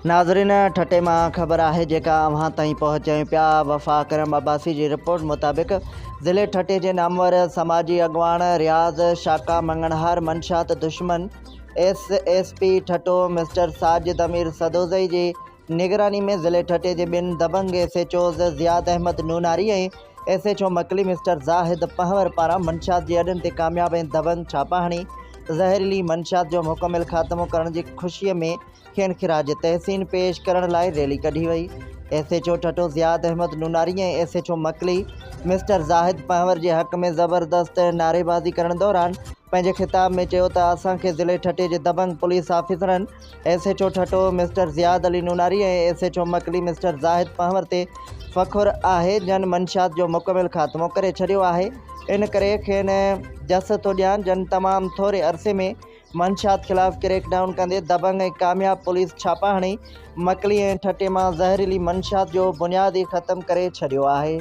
नाज़रीन, ठटे मां ख़बर है जेका अव्हां ताईं पहुचायूं पिया। वफ़ा करम अब्बासी की रिपोर्ट मुताबिक ज़िले ठटे के नामवर समाजी अगवान रियाज़ शाका मंगणहार मंशात दुश्मन SSP ठटो मिस्टर साजिद अमीर सदोज़ई की निगरानी में ज़िले ठटे के बिन दबंग SHOs ज़ियाद अहमद नूनारी और SHO Makli mister Zahid power पारा मंशात के अड्डन ते कामयाब ऐं दबंग छापा हणी ज़हरीली मंशात जो मुकम्मल ख़ात्मो करण की खुशी में खेन खिराज तहसीन पेश करण लाइ रैली कढी वई। SHO ठटो ज़ियाद अहमद नूनारी और SHO Makli mister Zahid power के हक़ में ज़बरदस्त नारेबाज़ी करण दौरान पंहिंजे खिताब में चयो त असांखे ज़िले ठटे के दबंग पुलिस ऑफिसरन SHO ठटो मिस्टर ज़ियाद अली नूनारी और SHO मकली मिस्टर ज़ाहिद पहवर ते फ़खुर आहे जन मंशात जो मुकम्मल ख़ात्मो करे छॾियो आहे। इन करे खेन जस तो ॾियान जन तमाम थोड़े अरसे में मंशात खिलाफ़ क्रैकडाउन कंदे दबंग ऐं कामयाब पुलिस छापा हणी मकली ऐं ठटे मां ज़हरीली मंशात जो बुनियादी ख़त्म करे छॾियो आहे।